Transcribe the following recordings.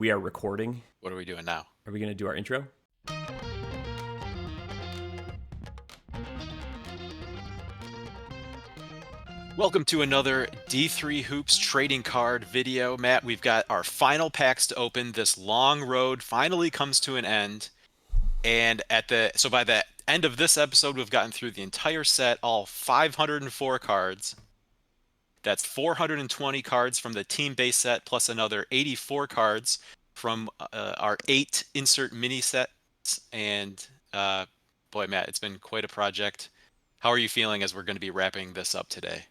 We are recording. What are we doing now? Are we going to do our intro? Welcome to another D3 Hoops trading card video. Matt, we've got our final packs to open. This long road finally comes to an end. And by the end of this episode, we've gotten through the entire set, all 504 cards. That's 420 cards from the team base set, plus another 84 cards from our 8 insert mini sets. And boy, Matt, it's been quite a project. How are you feeling as we're going to be wrapping this up today?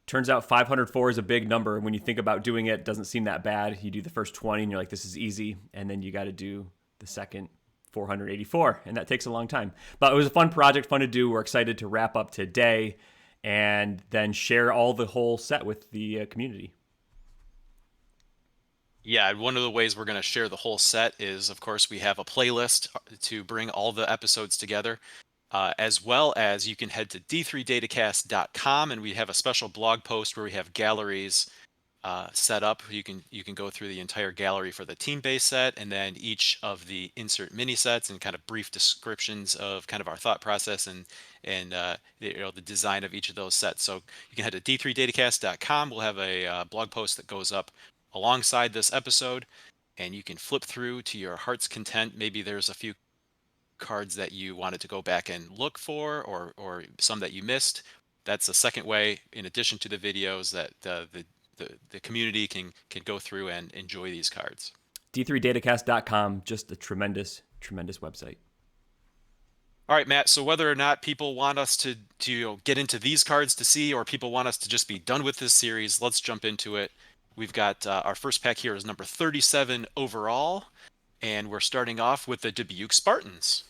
Turns out 504 is a big number. When you think about doing it, it doesn't seem that bad. You do the first 20 and you're like, this is easy. And then you got to do the second 484. And that takes a long time. But it was a fun project, fun to do. We're excited to wrap up today and then share all the whole set with the community. Yeah, one of the ways we're going to share the whole set is, of course, we have a playlist to bring all the episodes together, as well as you can head to d3datacast.com, and we have a special blog post where we have galleries set up. You can go through the entire gallery for the team base set, and then each of the insert mini sets, and kind of brief descriptions of kind of our thought process and the design of each of those sets. So you can head to d3datacast.com. We'll have a blog post that goes up alongside this episode, and you can flip through to your heart's content. Maybe there's a few cards that you wanted to go back and look for, or some that you missed. That's a second way, in addition to the videos, that the community can go through and enjoy these cards. D3datacast.com, just a tremendous website. All right, Matt, so whether or not people want us to get into these cards to see, or people want us to just be done with this series, let's jump into it. We've got our first pack here is number 37 overall, and we're starting off with the Dubuque Spartans.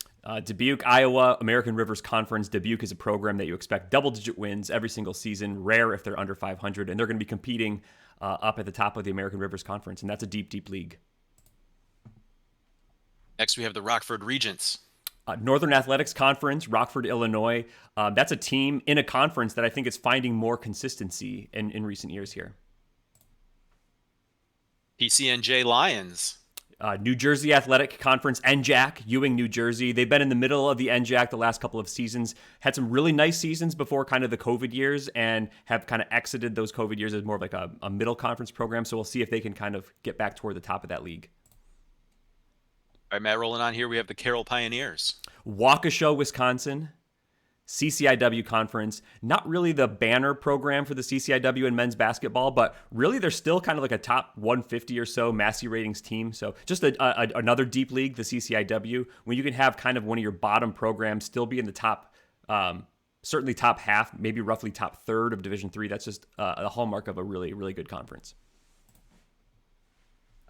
Dubuque, Iowa, American Rivers Conference. Dubuque is a program that you expect double-digit wins every single season, rare if they're under 500, and they're going to be competing up at the top of the American Rivers Conference, and that's a deep, deep league. Next, we have the Rockford Regents. Northern Athletics Conference, Rockford, Illinois. That's a team in a conference that I think is finding more consistency in recent years here. PCNJ Lions. New Jersey Athletic Conference, NJAC, Ewing, New Jersey. They've been in the middle of the NJAC the last couple of seasons, had some really nice seasons before kind of the COVID years, and have kind of exited those COVID years as more of like a middle conference program. So we'll see if they can kind of get back toward the top of that league. All right, Matt, rolling on here, we have the Carroll Pioneers. Waukesha, Wisconsin. CCIW Conference, not really the banner program for the CCIW in men's basketball, but really they're still kind of like a top 150 or so Massey ratings team. So just another deep league, the CCIW, when you can have kind of one of your bottom programs still be in the top, certainly top half, maybe roughly top third of Division III. That's just a hallmark of a really, really good conference.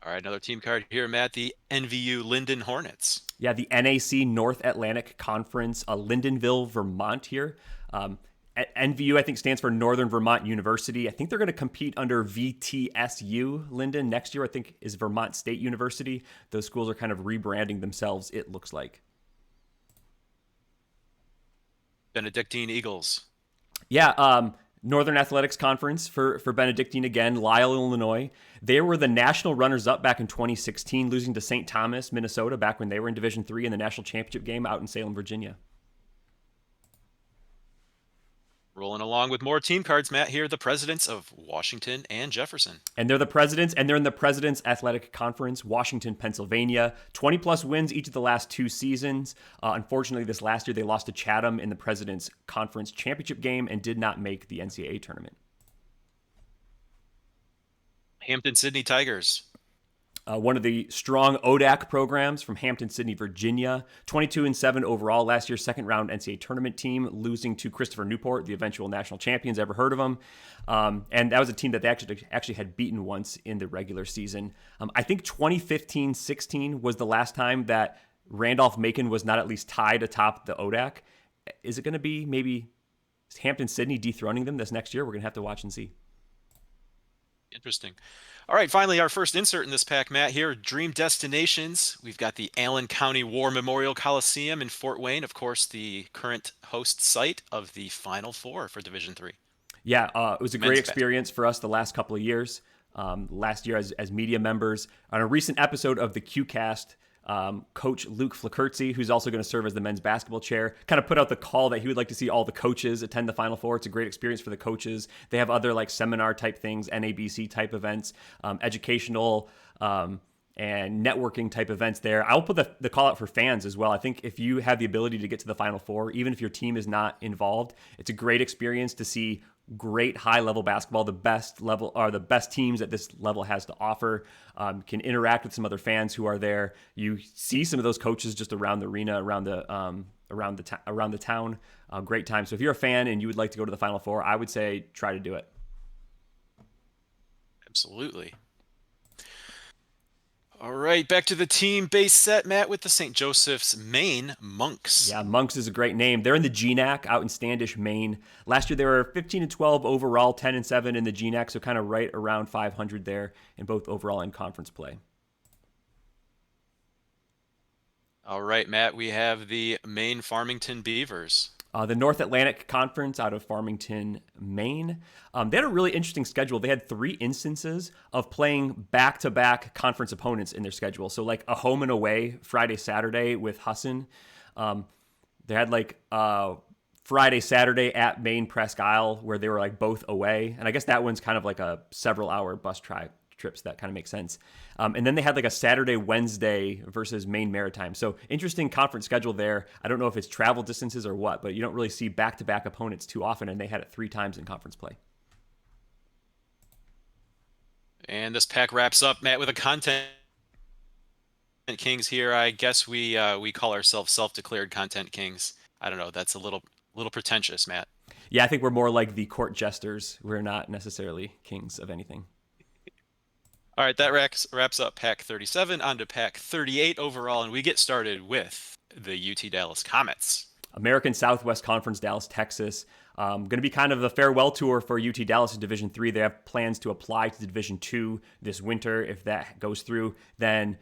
All right, another team card here, Matt, the NVU Linden Hornets. Yeah, the NAC North Atlantic Conference, Lyndonville, Vermont here. NVU, I think, stands for Northern Vermont University. I think they're going to compete under VTSU Linden. Next year, I think, is Vermont State University. Those schools are kind of rebranding themselves, it looks like. Benedictine Eagles. Yeah, Northern Athletics Conference for Benedictine again, Lisle, Illinois. They were the national runners-up back in 2016, losing to St. Thomas, Minnesota, back when they were in Division III in the national championship game out in Salem, Virginia. Rolling along with more team cards, Matt, here, the presidents of Washington and Jefferson. And they're the presidents, and they're in the President's Athletic Conference, Washington, Pennsylvania. 20-plus wins each of the last 2 seasons. Unfortunately, this last year, they lost to Chatham in the President's Conference championship game and did not make the NCAA tournament. Hampton-Sydney Tigers. One of the strong ODAC programs from Hampton-Sydney, Virginia. 22-7 overall last year, second-round NCAA tournament team, losing to Christopher Newport, the eventual national champions. Ever heard of them? And that was a team that they actually had beaten once in the regular season. I think 2015-16 was the last time that Randolph-Macon was not at least tied atop the ODAC. Is it going to be maybe Hampton-Sydney dethroning them this next year? We're going to have to watch and see. Interesting. All right, finally, our first insert in this pack, Matt, here, Dream Destinations. We've got the Allen County War Memorial Coliseum in Fort Wayne, of course, the current host site of the Final Four for Division III. Yeah, it was a great experience for us the last couple of years. last year as media members. On a recent episode of the QCast, Coach Luke Flakertzy, who's also going to serve as the men's basketball chair, kind of put out the call that he would like to see all the coaches attend the Final Four. It's a great experience for the coaches. They have other like seminar type things, NABC type events, educational and networking type events there. I'll put the call out for fans as well. I think if you have the ability to get to the Final Four, even if your team is not involved, it's a great experience to see great high level basketball. The best level are the best teams that this level has to offer. Can interact with some other fans who are there. You see some of those coaches just around the arena, around the town. Great time. So if you're a fan and you would like to go to the Final Four, I would say try to do it. Absolutely. All right, back to the team base set, Matt, with the St. Joseph's Maine Monks. Yeah, Monks is a great name. They're in the GNAC out in Standish, Maine. Last year they were 15-12 overall, 10-7 in the GNAC, so kind of right around 500 there in both overall and conference play. All right, Matt, we have the Maine Farmington Beavers. The North Atlantic Conference out of Farmington, Maine. They had a really interesting schedule. They had 3 instances of playing back-to-back conference opponents in their schedule. So like a home and away Friday, Saturday with Husson. They had like Friday, Saturday at Maine Presque Isle where they were like both away. And I guess that one's kind of like a several-hour bus trips. That kind of makes sense. And then they had like a Saturday, Wednesday versus Maine Maritime. So interesting conference schedule there. I don't know if it's travel distances or what, but you don't really see back-to-back opponents too often, and they had it 3 times in conference play. And this pack wraps up, Matt, with a content kings here. I guess we call ourselves self-declared content kings. I don't know. That's a little pretentious, Matt. Yeah, I think we're more like the court jesters. We're not necessarily kings of anything. All right, that wraps up Pack 37, on to Pack 38 overall, and we get started with the UT Dallas Comets. American Southwest Conference, Dallas, Texas. Going to be kind of a farewell tour for UT Dallas in Division III. They have plans to apply to Division II this winter. If that goes through, then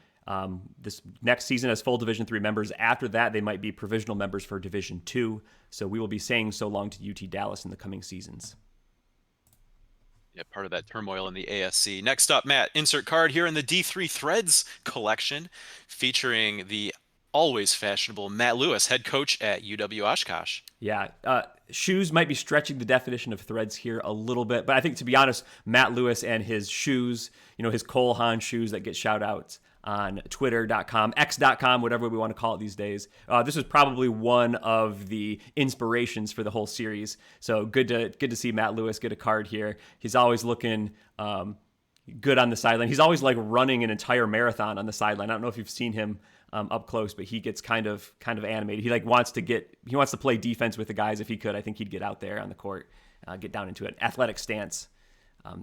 this next season as full Division III members. After that, they might be provisional members for Division II. So we will be saying so long to UT Dallas in the coming seasons. Yeah, part of that turmoil in the ASC. Next up, Matt, insert card here in the D3 Threads collection, featuring the always fashionable Matt Lewis, head coach at UW Oshkosh. Yeah, shoes might be stretching the definition of Threads here a little bit, but I think, to be honest, Matt Lewis and his shoes, his Cole Haan shoes that get shout outs on twitter.com, x.com, whatever we want to call it these days. This was probably one of the inspirations for the whole series. So good to see Matt Lewis get a card here. He's always looking good on the sideline. He's always like running an entire marathon on the sideline. I don't know if you've seen him up close, but he gets kind of animated. He wants to play defense with the guys. If he could, I think he'd get out there on the court, get down into an athletic stance.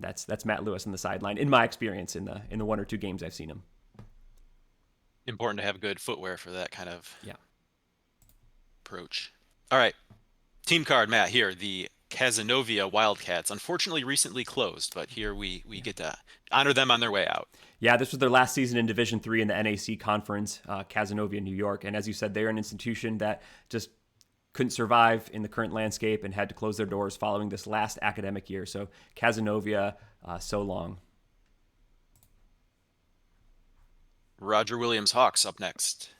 That's Matt Lewis on the sideline, in my experience in the 1 or 2 games I've seen him. Important to have good footwear for that kind of yeah approach. All right, team card, Matt, here, the Cazenovia Wildcats, unfortunately recently closed, but here we get to honor them on their way out. Yeah, this was their last season in Division III in the NAC Conference, Cazenovia, New York. And as you said, they're an institution that just couldn't survive in the current landscape and had to close their doors following this last academic year. So Cazenovia, so long. Roger Williams Hawks up next.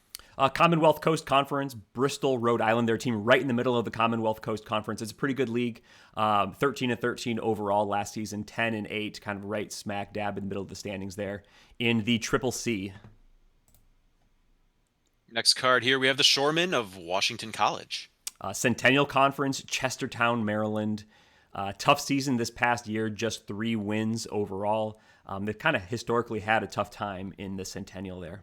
Commonwealth Coast Conference, Bristol, Rhode Island, their team right in the middle of the Commonwealth Coast Conference. It's a pretty good league. 13-13 overall last season, 10-8, kind of right smack dab in the middle of the standings there in the Triple C. Next card here, we have the Shoremen of Washington College. Centennial Conference, Chestertown, Maryland. Tough season this past year, just 3 wins overall. They've kind of historically had a tough time in the Centennial there.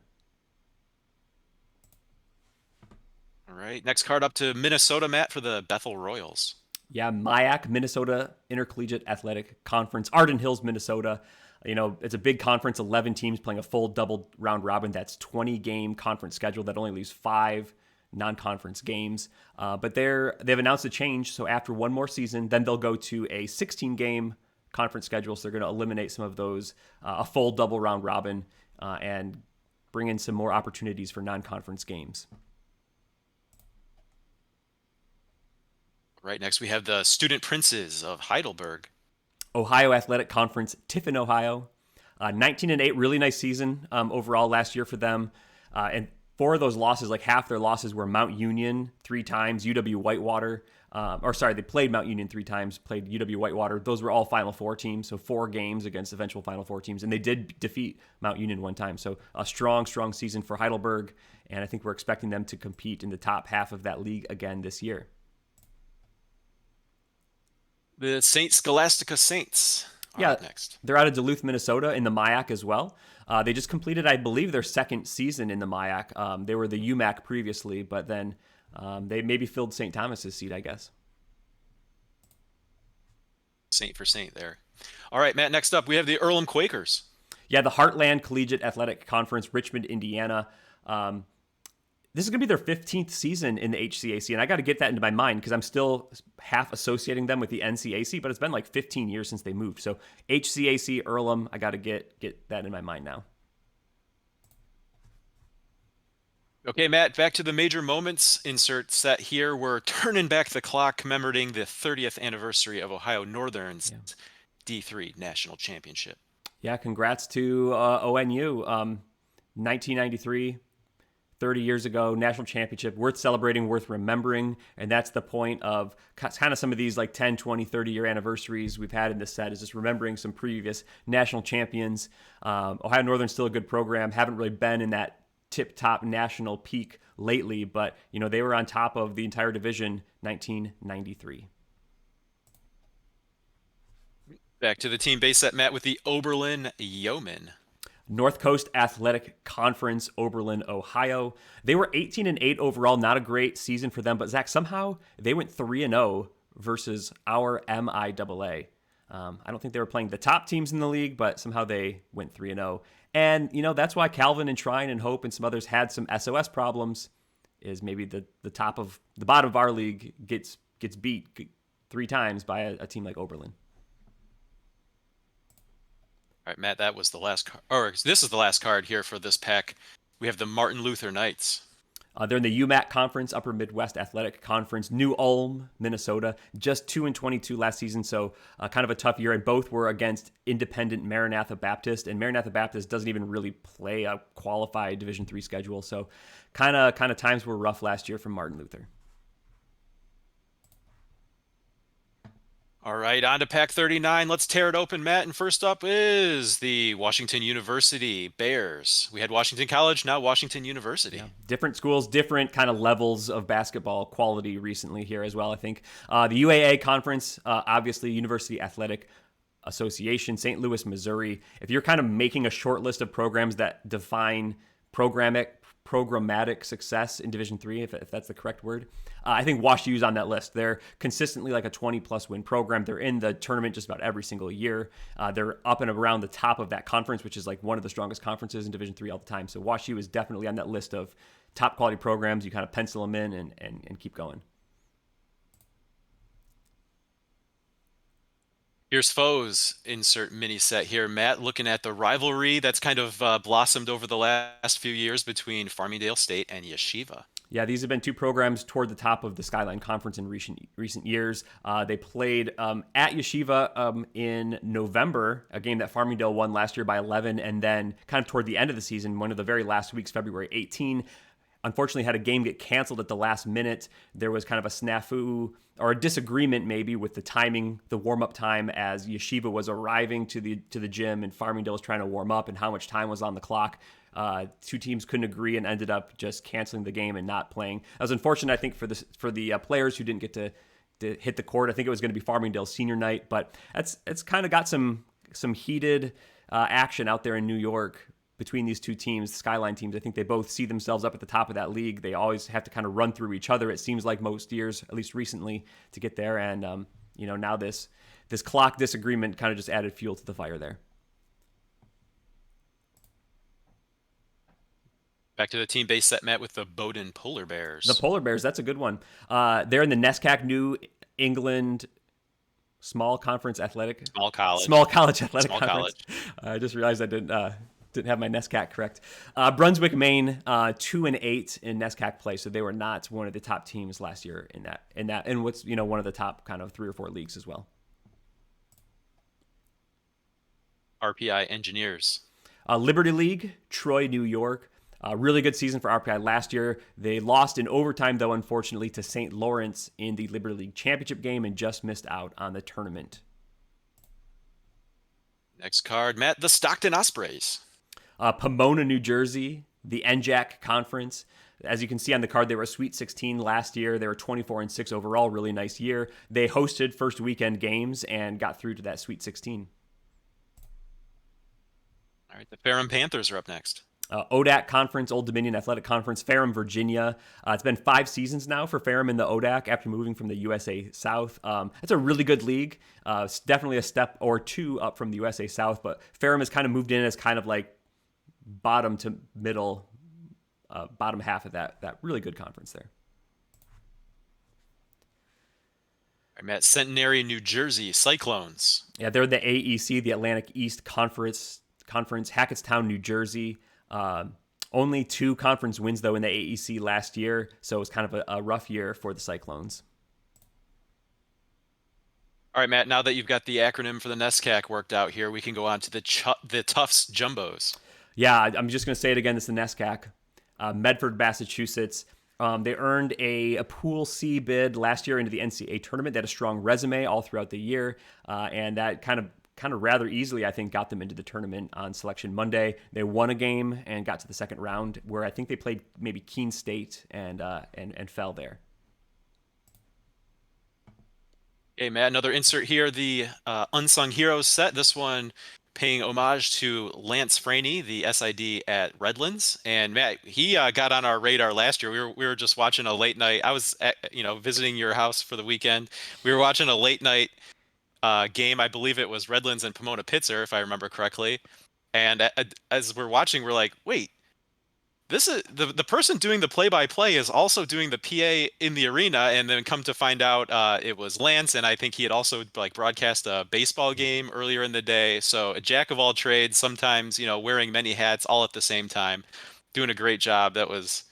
All right, next card up to Minnesota, Matt, for the Bethel Royals. Yeah, MIAC, Minnesota Intercollegiate Athletic Conference, Arden Hills, Minnesota. It's a big conference, 11 teams playing a full double round robin. That's 20-game conference schedule that only leaves 5 non-conference games. But they've announced a change, so after one more season, then they'll go to a 16-game conference schedule. So they're going to eliminate some of those, a full double round robin, and bring in some more opportunities for non-conference games. Right, next we have the Student Princes of Heidelberg. Ohio Athletic Conference, Tiffin, Ohio. 19-8, really nice season overall last year for them. And 4 of those losses, like half their losses, were Mount Union 3 times, UW Whitewater. They played Mount Union 3 times, played UW Whitewater. Those were all Final Four teams, so 4 games against eventual Final Four teams. And they did defeat Mount Union 1 time. So a strong season for Heidelberg. And I think we're expecting them to compete in the top half of that league again this year. The St. Scholastica Saints are up next. They're out of Duluth, Minnesota in the MIAC as well. They just completed, I believe, their 2nd season in the MIAC. They were the UMAC previously, but then they maybe filled St. Thomas's seat, I guess. Saint for Saint there. All right, Matt, next up, we have the Earlham Quakers. Yeah, the Heartland Collegiate Athletic Conference, Richmond, Indiana. This is going to be their 15th season in the HCAC, and I got to get that into my mind because I'm still half associating them with the NCAC, but it's been like 15 years since they moved. So HCAC, Earlham, I got to get that in my mind now. Okay, Matt, back to the major moments insert set here. We're turning back the clock, commemorating the 30th anniversary of Ohio Northern's D3 National Championship. Yeah, congrats to ONU. 1993. 30 years ago, national championship, worth celebrating, worth remembering. And that's the point of kind of some of these like 10, 20, 30-year anniversaries we've had in this set, is just remembering some previous national champions. Ohio Northern's still a good program. Haven't really been in that tip-top national peak lately, but they were on top of the entire division 1993. Back to the team base set, Matt, with the Oberlin Yeomen. North Coast Athletic Conference, Oberlin, Ohio. They were 18-8 overall, not a great season for them, but Zach, somehow they went 3-0 versus our MIAA. I don't think they were playing the top teams in the league, but somehow they went 3-0. And, that's why Calvin and Trine and Hope and some others had some SOS problems, is maybe the bottom of our league gets beat 3 times by a team like Oberlin. All right, Matt, that was the last card. Or this is the last card here for this pack. We have the Martin Luther Knights. They're in the UMAC Conference, Upper Midwest Athletic Conference, New Ulm, Minnesota. Just 2-22 last season, so kind of a tough year. And both were against independent Maranatha Baptist, and Maranatha Baptist doesn't even really play a qualified Division III schedule. So kind of times were rough last year from Martin Luther. All right, on to pack 39. Let's tear it open, Matt. And first up is the Washington University Bears. We had Washington College, now Washington University. Yeah. Different schools, different kind of levels of basketball quality recently here as well, I think. The UAA Conference, obviously University Athletic Association, St. Louis, Missouri. If you're kind of making a short list of programs that define programmatic success in Division III, if that's the correct word, I think Wash U's on that list. They're consistently like a 20-plus win program. They're in the tournament just about every single year. They're up and around the top of that conference, which is like one of the strongest conferences in Division III all the time. So Wash U is definitely on that list of top quality programs. You kind of pencil them in and keep going. Here's foes, insert mini set here, Matt. Looking at the rivalry that's kind of blossomed over the last few years between Farmingdale State and Yeshiva. Yeah, these have been 2 programs toward the top of the Skyline Conference in recent years. They played at Yeshiva in November, a game that Farmingdale won last year by 11, and then kind of toward the end of the season, one of the very last weeks, February 18, unfortunately had a game get canceled at the last minute. There was kind of a snafu or a disagreement maybe with the timing, the warm-up time, as Yeshiva was arriving to the gym and Farmingdale was trying to warm up and how much time was on the clock. 2 teams couldn't agree and ended up just canceling the game and not playing. That was unfortunate, I think, for the players who didn't get to hit the court. I think it was going to be Farmingdale's senior night, but it's kind of got some heated action out there in New York between these 2 teams, the Skyline teams. I think they both see themselves up at the top of that league. They always have to kind of run through each other, it seems like most years, at least recently, to get there. And now this clock disagreement kind of just added fuel to the fire there. Back to the team base set, Matt, with the Bowdoin Polar Bears. The Polar Bears, that's a good one. They're in the NESCAC New England Small College Athletic Conference. I just realized I didn't have my NESCAC correct. Brunswick, Maine, 2-8 in NESCAC play, so they were not one of the top teams last year in that, and what's one of the top kind of 3 or 4 leagues as well. RPI Engineers. Liberty League, Troy, New York. Really good season for RPI last year. They lost in overtime, though, unfortunately, to St. Lawrence in the Liberty League championship game and just missed out on the tournament. Next card, Matt, the Stockton Ospreys. Pomona, New Jersey, the NJAC Conference. As you can see on the card, they were a Sweet 16 last year. They were 24-6 overall, really nice year. They hosted first weekend games and got through to that Sweet 16. All right, the Ferrum Panthers are up next. ODAC Conference, Old Dominion Athletic Conference, Ferrum, Virginia. It's been 5 seasons now for Ferrum in the ODAC after moving from the USA South. It's a really good league. It's definitely a step or two up from the USA South, but Ferrum has kind of moved in as kind of like bottom to middle, bottom half of that really good conference there. All right, Matt, Centenary, New Jersey Cyclones. Yeah, they're the AEC, the Atlantic East Conference, Hackettstown, New Jersey. Only 2 conference wins, though, in the AEC last year, so it was kind of a rough year for the Cyclones. All right, Matt, now that you've got the acronym for the NESCAC worked out here, we can go on to the Tufts Jumbos. Yeah, I'm just going to say it again. It's the NESCAC. Medford, Massachusetts. They earned a Pool C bid last year into the NCAA tournament. They had a strong resume all throughout the year, and that kind of rather easily, I think, got them into the tournament on Selection Monday. They won a game and got to the second round, where I think they played maybe Keene State and fell there. Okay, Matt, another insert here, the Unsung Heroes set. This one paying homage to Lance Franey, the SID at Redlands. And Matt, he got on our radar last year. We were just watching a late night. I was visiting your house for the weekend. We were watching a late night game. I believe it was Redlands and Pomona Pitzer, if I remember correctly. And as we're watching, we're like, wait, this is the person doing the play-by-play is also doing the PA in the arena. And then come to find out it was Lance, and I think he had also broadcast a baseball game earlier in the day. So a jack of all trades, sometimes wearing many hats all at the same time, doing a great job. That was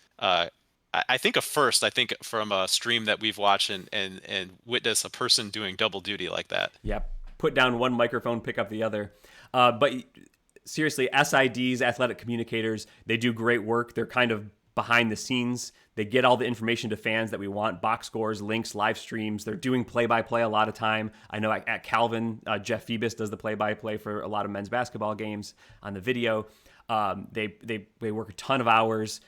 I think a first, from a stream that we've watched and witnessed a person doing double duty like that. Yeah, put down one microphone, pick up the other. But seriously, SIDs, athletic communicators, they do great work. They're kind of behind the scenes. They get all the information to fans that we want, box scores, links, live streams. They're doing play-by-play a lot of time. I know at Calvin, Jeff Phoebus does the play-by-play for a lot of men's basketball games on the video. They work a ton of hours,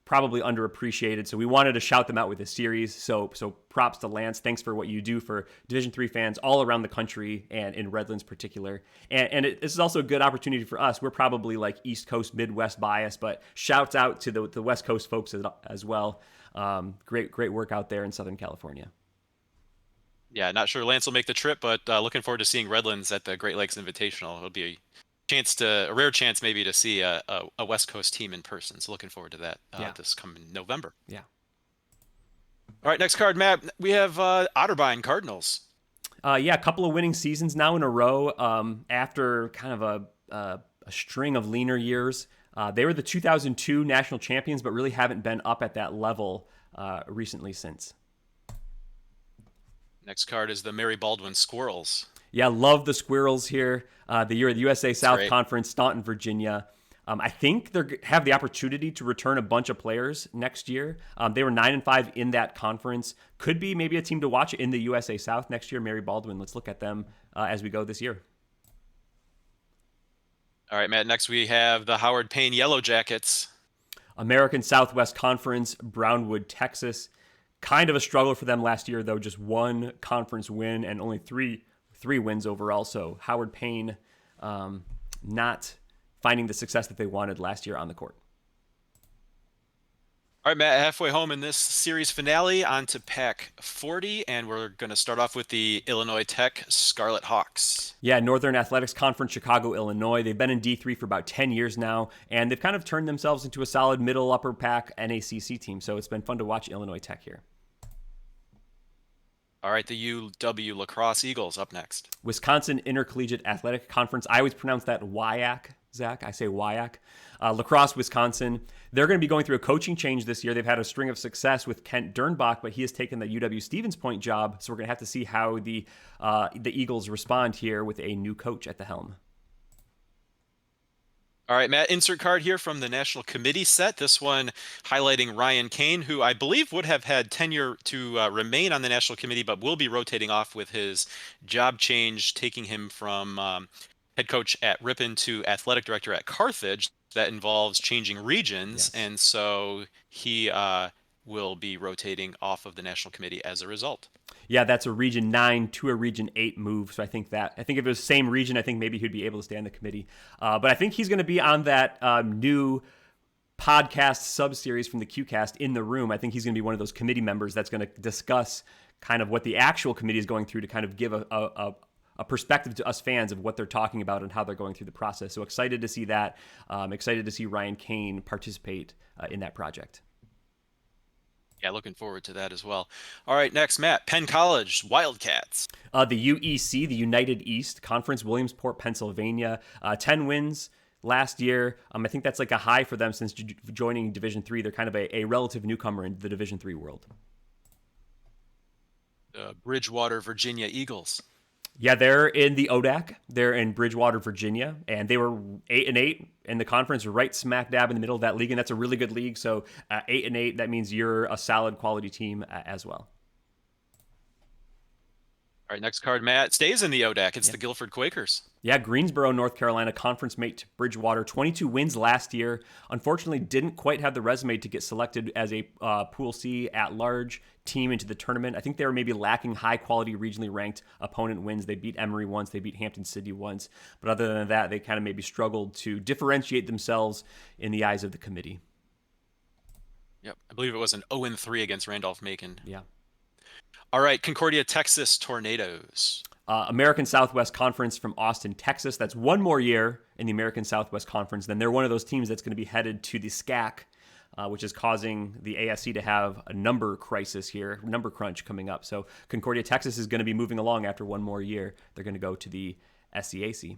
probably underappreciated. So we wanted to shout them out with this series. So props to Lance. Thanks for what you do for Division III fans all around the country and in Redlands particular. And this is also a good opportunity for us. We're probably like East Coast, Midwest bias, but shouts out to the West Coast folks as well. Great work out there in Southern California. Yeah, not sure Lance will make the trip, but looking forward to seeing Redlands at the Great Lakes Invitational. It'll be a rare chance maybe to see a West Coast team in person. So looking forward to that this coming November. Yeah. All right, next card, Matt. We have Otterbein Cardinals. A couple of winning seasons now in a row after kind of a string of leaner years. They were the 2002 national champions, but really haven't been up at that level recently since. Next card is the Mary Baldwin Squirrels. Yeah, love the Squirrels here. The year of the USA South great. Conference, Staunton, Virginia. I think they have the opportunity to return a bunch of players next year. They were 9-5 in that conference. Could be maybe a team to watch in the USA South next year. Mary Baldwin. Let's look at them as we go this year. All right, Matt. Next we have the Howard Payne Yellow Jackets. American Southwest Conference, Brownwood, Texas. Kind of a struggle for them last year, though. Just one conference win and only three wins overall. So Howard Payne not finding the success that they wanted last year on the court. All right, Matt, halfway home in this series finale, on to Pack 40, and we're going to start off with the Illinois Tech Scarlet Hawks. Yeah, Northern Athletics Conference, Chicago, Illinois. They've been in D3 for about 10 years now, and they've kind of turned themselves into a solid middle upper pack NACC team, so it's been fun to watch Illinois Tech here. All right, the UW Lacrosse Eagles up next. Wisconsin Intercollegiate Athletic Conference. I always pronounce that WIAC, Zach. I say WIAC. Lacrosse, Wisconsin. They're going to be going through a coaching change this year. They've had a string of success with Kent Dernbach, but he has taken the UW Stevens Point job, so we're going to have to see how the Eagles respond here with a new coach at the helm. All right, Matt, insert card here from the National Committee set. This one highlighting Ryan Kane, who I believe would have had tenure to remain on the National Committee, but will be rotating off with his job change, taking him from head coach at Ripon to athletic director at Carthage. That involves changing regions, Yes. and so he will be rotating off of the National Committee as a result. Yeah, that's a Region 9 to a Region 8 move. So I think if it was the same region, I think maybe he'd be able to stay on the committee. But I think he's going to be on that new podcast sub-series from the QCast, In the Room. I think he's going to be one of those committee members that's going to discuss kind of what the actual committee is going through to kind of give a perspective to us fans of what they're talking about and how they're going through the process. So excited to see that. Excited to see Ryan Kane participate in that project. Yeah, looking forward to that as well. All right, next, Matt, Penn College Wildcats. The UEC, the United East Conference, Williamsport, Pennsylvania, 10 wins last year. I think that's like a high for them since joining Division III. They're kind of a relative newcomer in the Division III world. Bridgewater, Virginia Eagles. Yeah, they're in the ODAC. They're in Bridgewater, Virginia, and they were 8-8 in the conference, right smack dab in the middle of that league, and that's a really good league. So 8-8, that means you're a solid quality team as well. All right, next card, Matt, stays in the ODAC. It's the Guilford Quakers. Yeah, Greensboro, North Carolina, conference mate to Bridgewater. 22 wins last year. Unfortunately, didn't quite have the resume to get selected as a Pool C at-large team into the tournament. I think they were maybe lacking high-quality, regionally ranked opponent wins. They beat Emory once. They beat Hampton City once. But other than that, they kind of maybe struggled to differentiate themselves in the eyes of the committee. Yep, I believe it was an 0-3 against Randolph-Macon. Yeah. All right, Concordia, Texas Tornadoes. American Southwest Conference from Austin, Texas. That's one more year in the American Southwest Conference. Then they're one of those teams that's going to be headed to the SCAC, which is causing the ASC to have a number crisis here, number crunch coming up. So Concordia, Texas is going to be moving along after one more year. They're going to go to the SCAC.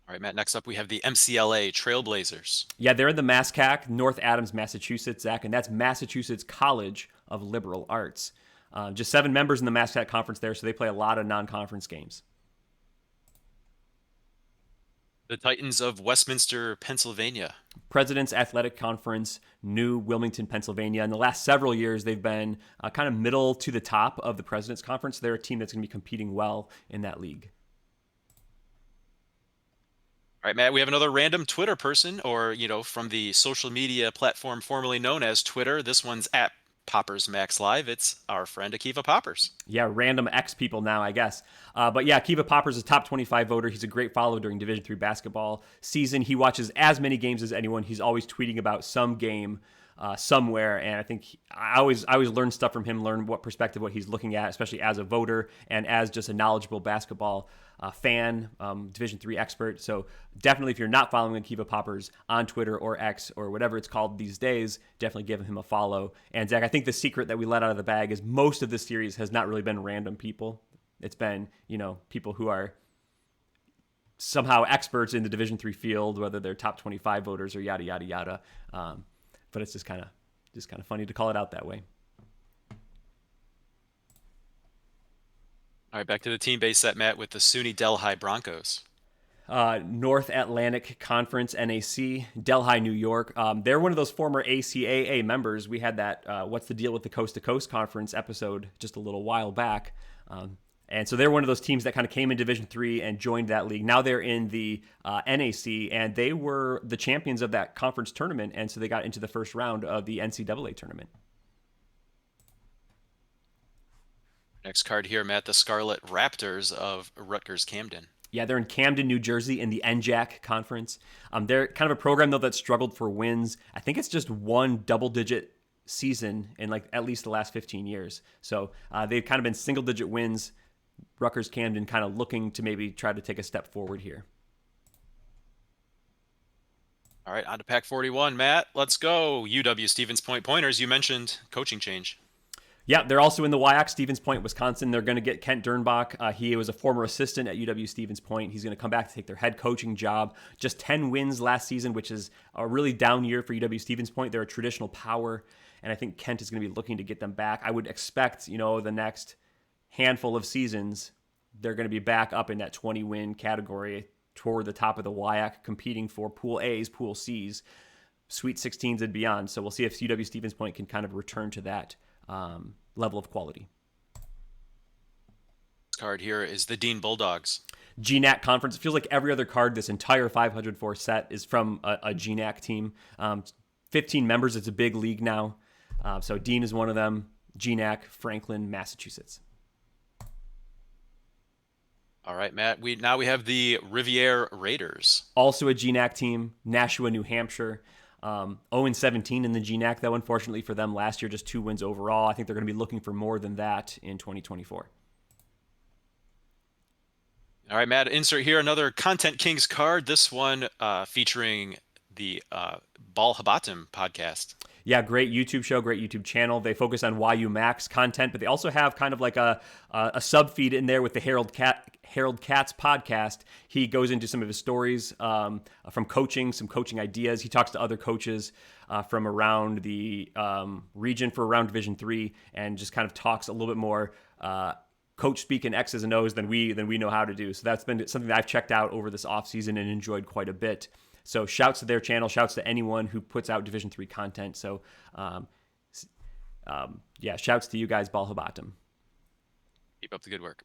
All right, Matt, next up we have the MCLA Trailblazers. Yeah, they're in the MASCAC, North Adams, Massachusetts, Zach, and that's Massachusetts College of Liberal Arts. Just 7 members in the MASCAC conference there, so they play a lot of non-conference games. The Titans of Westminster, Pennsylvania. President's Athletic Conference, New Wilmington, Pennsylvania. In the last several years, they've been kind of middle to the top of the President's Conference. They're a team that's going to be competing well in that league. All right, Matt, we have another random Twitter person, or, from the social media platform formerly known as Twitter. This one's at Poppers Max Live. It's our friend Akiva Poppers. Yeah, random X people now, I guess. But yeah, Akiva Poppers is a top 25 voter. He's a great follow during Division III basketball season. He watches as many games as anyone. He's always tweeting about some game somewhere, and I think I always learn stuff from him, learn what perspective, what he's looking at, especially as a voter and as just a knowledgeable basketball fan, Division III expert. So definitely, if you're not following Akiva Poppers on Twitter or X or whatever it's called these days, definitely give him a follow. And Zach, I think the secret that we let out of the bag is most of this series has not really been random people. It's been, people who are somehow experts in the Division III field, whether they're top 25 voters or yada, yada, yada. But it's just kind of funny to call it out that way. All right, back to the team-based set, Matt, with the SUNY Delhi Broncos. North Atlantic Conference, NAC, Delhi, New York. They're one of those former ACAA members. We had that What's the Deal with the Coast to Coast Conference episode just a little while back. And so they're one of those teams that kind of came in Division III and joined that league. Now they're in the NAC, and they were the champions of that conference tournament, and so they got into the first round of the NCAA tournament. Next card here, Matt, the Scarlet Raptors of Rutgers Camden. Yeah, they're in Camden, New Jersey in the NJAC conference. They're kind of a program, though, that struggled for wins. I think it's just one double-digit season in at least the last 15 years. So they've kind of been single-digit wins. Rutgers Camden kind of looking to maybe try to take a step forward here. All right, on to Pack 41, Matt. Let's go. UW Stevens Point Pointers. You mentioned coaching change. Yeah, they're also in the WIAC, Stevens Point, Wisconsin. They're going to get Kent Dernbach. He was a former assistant at UW Stevens Point. He's going to come back to take their head coaching job. Just 10 wins last season, which is a really down year for UW Stevens Point. They're a traditional power, and I think Kent is going to be looking to get them back. I would expect, the next handful of seasons, they're going to be back up in that 20-win category, toward the top of the WIAC, competing for Pool A's, Pool C's, Sweet 16s, and beyond. So we'll see if UW Stevens Point can kind of return to that level of quality. This card here is the Dean Bulldogs. GNAC conference. It feels like every other card this entire 504 set is from a GNAC team. 15 members. It's a big league now. So Dean is one of them. GNAC, Franklin, Massachusetts. All right, Matt. Now we have the Riviere Raiders. Also a GNAC team. Nashua, New Hampshire. 0-17 in the GNAC, though, unfortunately for them last year, just 2 wins overall. I think they're going to be looking for more than that in 2024. All right, Matt, insert here another Content Kings card. This one featuring the Ball Habatim podcast. Yeah, great YouTube show, great YouTube channel. They focus on YU Max content, but they also have kind of like a sub feed in there with the Harold Katz podcast. He goes into some of his stories from coaching, some coaching ideas. He talks to other coaches from around the region for around Division III, and just kind of talks a little bit more coach speak in X's and O's than we know how to do. So that's been something that I've checked out over this offseason and enjoyed quite a bit. So shouts to their channel, shouts to anyone who puts out Division III content. So yeah, shouts to you guys, Ball Habatim. Keep up the good work.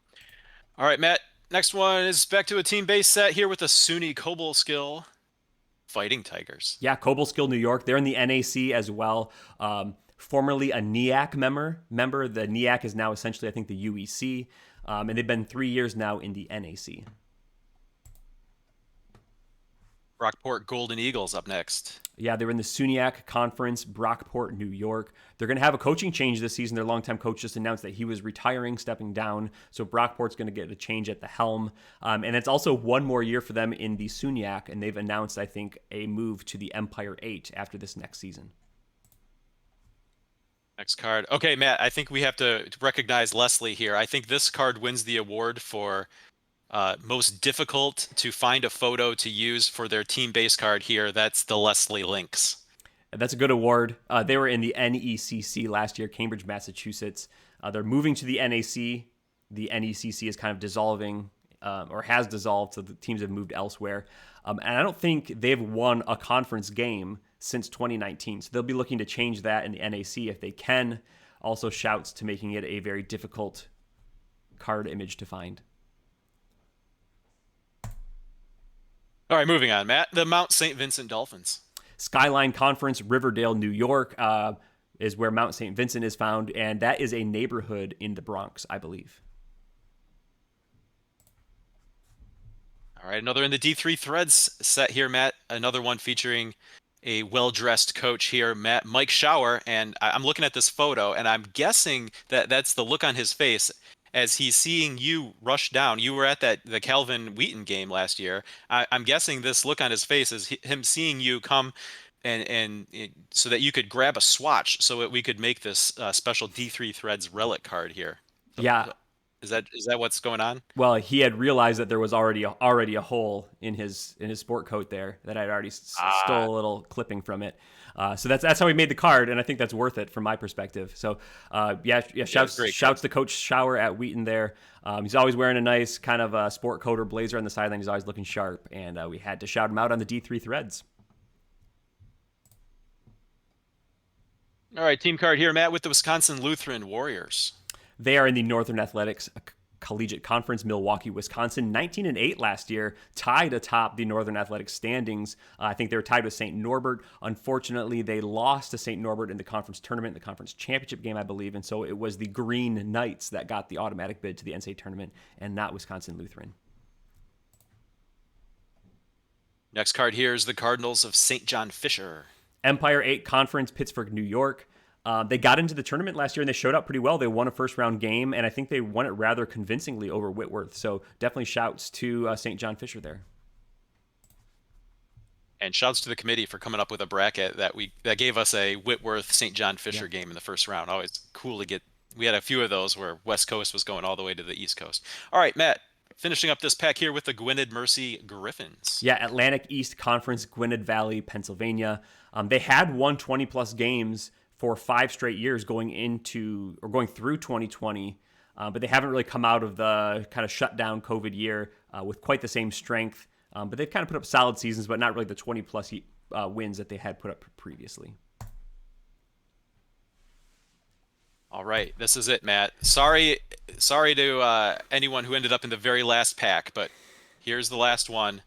All right, Matt, next one is back to a team-based set here with the SUNY Cobleskill Fighting Tigers. Yeah, Cobleskill, New York. They're in the NAC as well. Formerly a NEAC member. The NEAC is now essentially, I think, the UEC. And they've been 3 years now in the NAC. Brockport Golden Eagles up next. Yeah, they're in the SUNYAC Conference, Brockport, New York. They're going to have a coaching change this season. Their longtime coach just announced that he was retiring, stepping down. So Brockport's going to get a change at the helm. And it's also one more year for them in the SUNYAC. And they've announced, I think, a move to the Empire 8 after this next season. Next card. Okay, Matt, I think we have to recognize Leslie here. I think this card wins the award for most difficult to find a photo to use for their team-based card here. That's the Leslie Lynx. That's a good award. They were in the NECC last year, Cambridge, Massachusetts. They're moving to the NAC. The NECC is kind of dissolving or has dissolved, so the teams have moved elsewhere. And I don't think they've won a conference game since 2019. So they'll be looking to change that in the NAC if they can. Also shouts to making it a very difficult card image to find. All right, moving on, Matt. The Mount St. Vincent Dolphins. Skyline Conference, Riverdale, New York is where Mount St. Vincent is found, and that is a neighborhood in the Bronx, I believe. All right, another in the D3 Threads set here, Matt. Another one featuring a well-dressed coach here, Mike Schauer, and I'm looking at this photo, and I'm guessing that that's the look on his face as he's seeing you rush down. You were at the Calvin Wheaton game last year. I'm guessing this look on his face is him seeing you come and so that you could grab a swatch so that we could make this special D3 Threads relic card here. So, yeah. Is that what's going on? Well, he had realized that there was already a hole in his sport coat there that I'd already stole a little clipping from it. So that's how he made the card, and I think that's worth it from my perspective. So shouts to Coach Schauer at Wheaton there. He's always wearing a nice kind of sport coat or blazer on the sideline. He's always looking sharp, and we had to shout him out on the D3 Threads. All right, team card here, Matt, with the Wisconsin Lutheran Warriors. They are in the Northern Athletics Collegiate Conference, Milwaukee, Wisconsin. 19-8 last year, tied atop the Northern Athletics standings. I think they were tied with St. Norbert. Unfortunately, they lost to St. Norbert in the conference tournament, the conference championship game, I believe. And so it was the Green Knights that got the automatic bid to the NCAA tournament and not Wisconsin Lutheran. Next card here is the Cardinals of St. John Fisher. Empire 8 Conference, Pittsburgh, New York. They got into the tournament last year and they showed up pretty well. They won a first-round game, and I think they won it rather convincingly over Whitworth. So definitely shouts to St. John Fisher there. And shouts to the committee for coming up with a bracket that gave us a Whitworth St. John Fisher game in the first round. Always cool to get. We had a few of those where West Coast was going all the way to the East Coast. All right, Matt. Finishing up this pack here with the Gwynedd Mercy Griffins. Yeah, Atlantic East Conference, Gwynedd Valley, Pennsylvania. They had won 20-plus games for 5 straight years going through 2020, but they haven't really come out of the kind of shutdown COVID year with quite the same strength. But they've kind of put up solid seasons, but not really the 20-plus wins that they had put up previously. All right, this is it, Matt. Sorry to anyone who ended up in the very last pack, but here's the last one.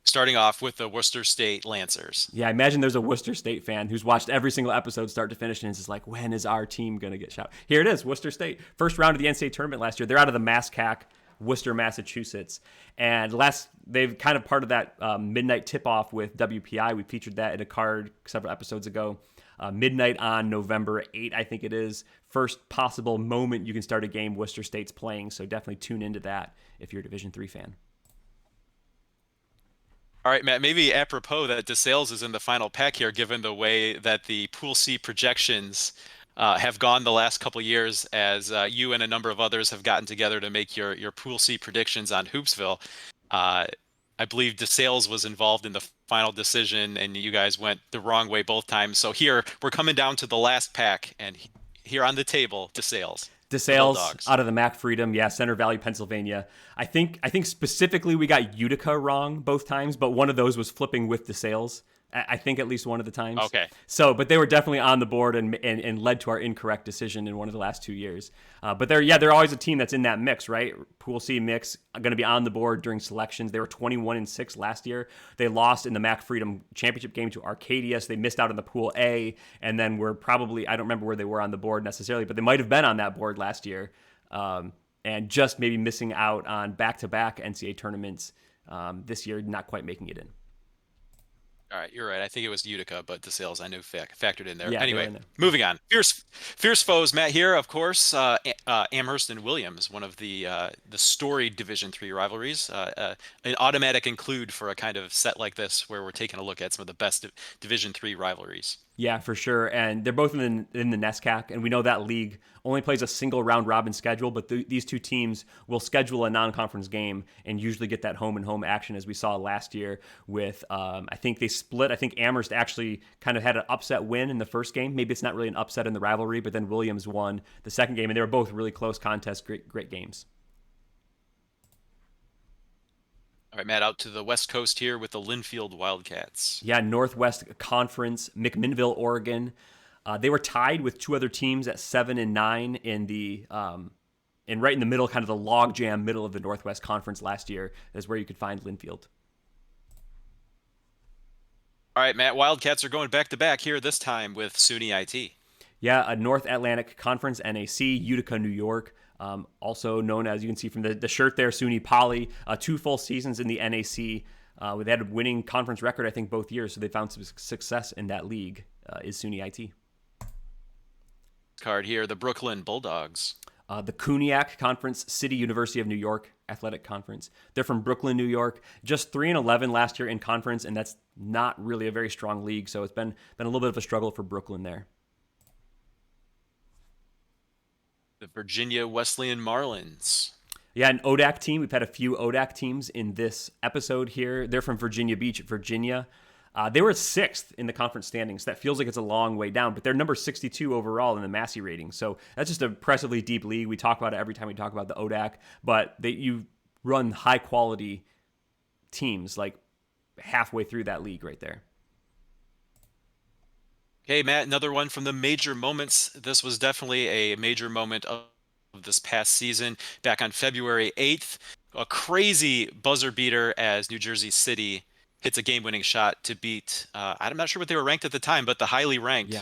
Starting off with the Worcester State Lancers. Yeah, I imagine there's a Worcester State fan who's watched every single episode start to finish and is just like, when is our team going to get shot? Here it is, Worcester State. First round of the NCAA tournament last year. They're out of the MASCAC, Worcester, Massachusetts. And they've kind of part of that midnight tip-off with WPI. We featured that in a card several episodes ago. Midnight on November 8th, I think it is. First possible moment you can start a game Worcester State's playing. So definitely tune into that if you're a Division III fan. All right, Matt, maybe apropos that DeSales is in the final pack here, given the way that the Pool C projections have gone the last couple years, as you and a number of others have gotten together to make your Pool C predictions on Hoopsville. I believe DeSales was involved in the final decision, and you guys went the wrong way both times. So here, we're coming down to the last pack, and here on the table, DeSales. DeSales out of the Mac Freedom, Center Valley, Pennsylvania. I think specifically we got Utica wrong both times, but one of those was flipping with DeSales. I think at least one of the times. Okay. So, but they were definitely on the board and led to our incorrect decision in one of the last 2 years. But they're always a team that's in that mix, right? Pool C mix, going to be on the board during selections. They were 21-6 last year. They lost in the Mac Freedom Championship game to Arcadia, so they missed out on the Pool A, and then were probably, I don't remember where they were on the board necessarily, but they might have been on that board last year, and just maybe missing out on back-to-back NCAA tournaments this year, not quite making it in. All right, you're right. I think it was Utica, but DeSales I knew factored in there. Yeah, anyway, in there. Moving on. Fierce foes, Matt here, of course. Amherst and Williams, one of the storied Division III rivalries. An automatic include for a kind of set like this, where we're taking a look at some of the best Division III rivalries. Yeah, for sure. And they're both in the NESCAC, and we know that league only plays a single round robin schedule, but these two teams will schedule a non-conference game and usually get that home and home action, as we saw last year with, I think they split. I think Amherst actually kind of had an upset win in the first game. Maybe it's not really an upset in the rivalry, but then Williams won the second game, and they were both really close contests, great games. All right, Matt, out to the West Coast here with the Linfield Wildcats. Yeah, Northwest Conference, McMinnville, Oregon. They were tied with two other teams at 7 and 9 in the and right in the middle, kind of the logjam middle of the Northwest Conference last year is where you could find Linfield. All right, Matt, Wildcats are going back-to-back here this time with SUNY IT. Yeah, a North Atlantic Conference, NAC, Utica, New York. Also known as, you can see from the shirt there, SUNY Poly. 2 full seasons in the NAC. They had a winning conference record, I think, both years, so they found some success in that league, is SUNY IT. Card here, the Brooklyn Bulldogs. The Cuniac Conference, City University of New York Athletic Conference. They're from Brooklyn, New York. Just 3-11 last year in conference, and that's not really a very strong league, so it's been a little bit of a struggle for Brooklyn there. The Virginia Wesleyan Marlins. Yeah, an ODAC team. We've had a few ODAC teams in this episode here. They're from Virginia Beach, Virginia. They were 6th in the conference standings. That feels like it's a long way down, but they're number 62 overall in the Massey rating. So that's just an impressively deep league. We talk about it every time we talk about the ODAC, but you run high-quality teams like halfway through that league right there. Okay, Matt, another one from the major moments. This was definitely a major moment of this past season. Back on February 8th, a crazy buzzer beater as New Jersey City hits a game-winning shot to beat, I'm not sure what they were ranked at the time, but the highly ranked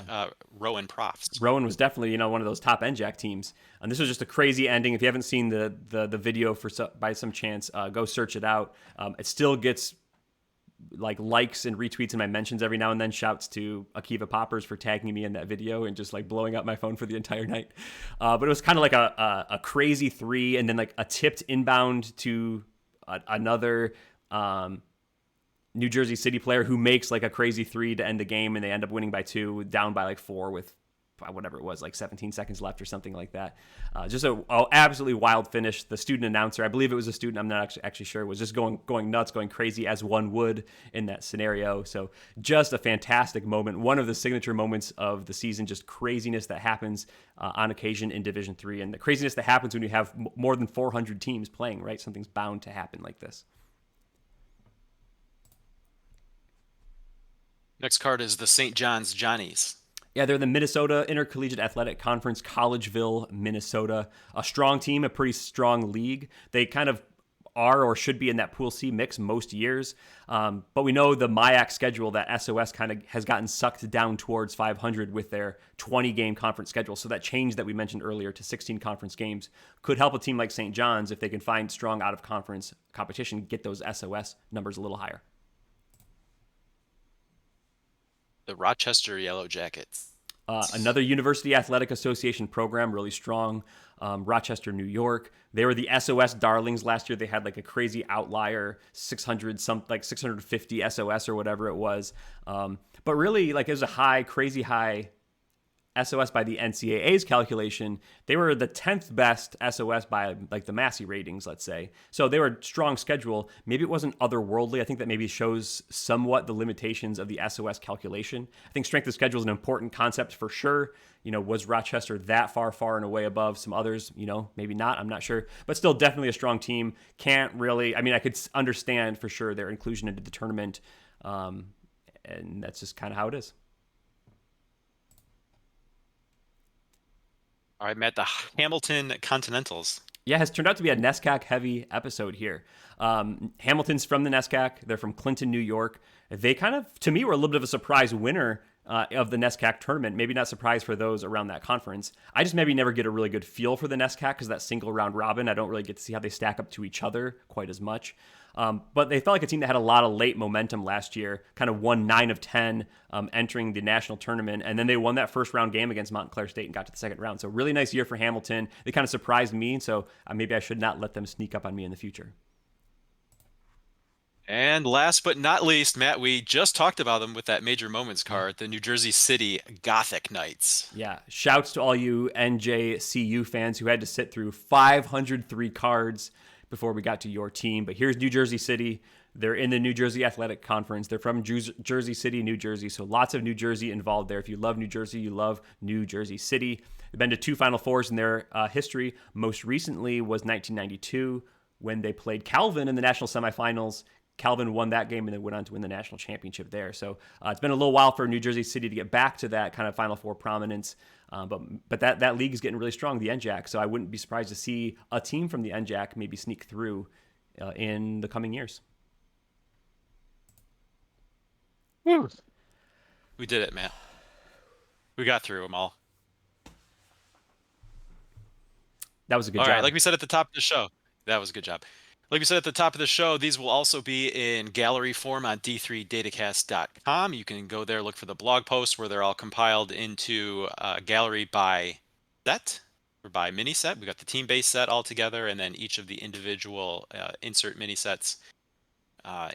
Rowan Profs. Rowan was definitely, one of those top NJAC teams. And this was just a crazy ending. If you haven't seen the video by some chance, go search it out. It still gets likes and retweets in my mentions every now and then. Shouts to Akiva Poppers for tagging me in that video and just blowing up my phone for the entire night. But it was kind of like a crazy 3, and then a tipped inbound to another New Jersey City player who makes a crazy 3 to end the game, and they end up winning by 2, down by 4 with whatever it was, 17 seconds left or something like that. Just an absolutely wild finish. The student announcer, I believe it was a student, I'm not actually sure, was just going nuts, going crazy as one would in that scenario. So just a fantastic moment. One of the signature moments of the season, just craziness that happens on occasion in Division III, and the craziness that happens when you have more than 400 teams playing, right? Something's bound to happen like this. Next card is the St. John's Johnnies. Yeah, they're the Minnesota Intercollegiate Athletic Conference, Collegeville, Minnesota. A strong team, a pretty strong league. They kind of are or should be in that Pool C mix most years. But we know the MIAC schedule, that SOS kind of has gotten sucked down towards 500 with their 20-game conference schedule. So that change that we mentioned earlier to 16 conference games could help a team like St. John's, if they can find strong out-of-conference competition, get those SOS numbers a little higher. The Rochester Yellow Jackets. Another University Athletic Association program, really strong. Rochester, New York. They were the SOS darlings last year. They had like a crazy outlier, 650 SOS or whatever it was. But really, like, it was a high, crazy high SOS by the NCAA's calculation. They were the 10th best SOS by like the Massey ratings, let's say. So they were a strong schedule. Maybe it wasn't otherworldly. I think that maybe shows somewhat the limitations of the SOS calculation. I think strength of schedule is an important concept for sure. Was Rochester that far and away above some others? Maybe not. I'm not sure. But still, definitely a strong team. Can't really, I could understand for sure their inclusion into the tournament. And that's just kind of how it is. All right, Matt, the Hamilton Continentals. Yeah, has turned out to be a NESCAC heavy episode here. Hamilton's from the NESCAC. They're from Clinton, New York. They kind of, to me, were a little bit of a surprise winner of the NESCAC tournament. Maybe not surprise for those around that conference. I just maybe never get a really good feel for the NESCAC because that single round robin, I don't really get to see how they stack up to each other quite as much. But they felt like a team that had a lot of late momentum last year, kind of won 9 of 10 entering the national tournament. And then they won that first round game against Montclair State and got to the second round. So really nice year for Hamilton. They kind of surprised me. So maybe I should not let them sneak up on me in the future. And last but not least, Matt, we just talked about them with that Major Moments card, the New Jersey City Gothic Knights. Yeah, shouts to all you NJCU fans who had to sit through 503 cards before we got to your team. But here's New Jersey City. They're in the New Jersey Athletic Conference. They're from Jersey City, New Jersey. So lots of New Jersey involved there. If you love New Jersey, you love New Jersey City. They've been to 2 Final Fours in their history. Most recently was 1992 when they played Calvin in the national semifinals. Calvin won that game and then went on to win the national championship there. So it's been a little while for New Jersey City to get back to that kind of Final Four prominence. But that league is getting really strong, the NJAC. So I wouldn't be surprised to see a team from the NJAC maybe sneak through in the coming years. We did it, Matt. We got through them all. That was a good job. All right, like we said at the top of the show, that was a good job. Like we said at the top of the show, these will also be in gallery form on d3datacast.com. You can go there, look for the blog post where they're all compiled into gallery by set or by mini set. We got the team-based set all together, and then each of the individual insert mini sets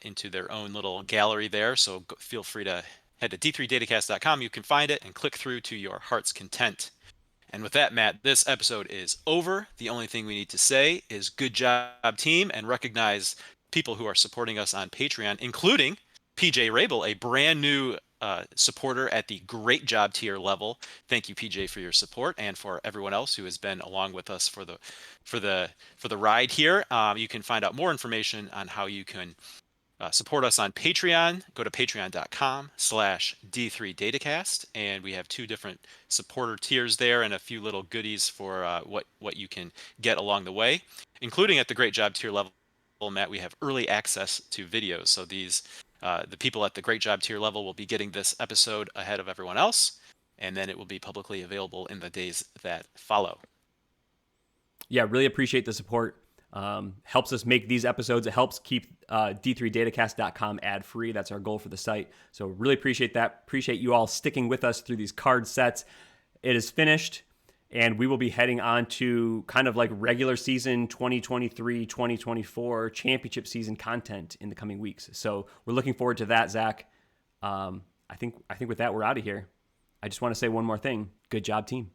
into their own little gallery there. So feel free to head to d3datacast.com. You can find it and click through to your heart's content. And with that, Matt, this episode is over. The only thing we need to say is good job, team, and recognize people who are supporting us on Patreon, including PJ Rabel, a brand new supporter at the great job tier level. Thank you, PJ, for your support, and for everyone else who has been along with us for the ride here. You can find out more information on how you can support us on Patreon. Go to patreon.com/D3Datacast, and we have 2 different supporter tiers there and a few little goodies for what you can get along the way, including at the Great Job tier level, Matt, we have early access to videos. So these the people at the Great Job tier level will be getting this episode ahead of everyone else, and then it will be publicly available in the days that follow. Yeah, really appreciate the support. Helps us make these episodes. It helps keep d3datacast.com ad-free. That's our goal for the site. So really appreciate that. Appreciate you all sticking with us through these card sets. It is finished, and we will be heading on to kind of like regular season 2023-2024 championship season content in the coming weeks. So we're looking forward to that, Zach. I think with that, we're out of here. I just want to say one more thing. Good job, team.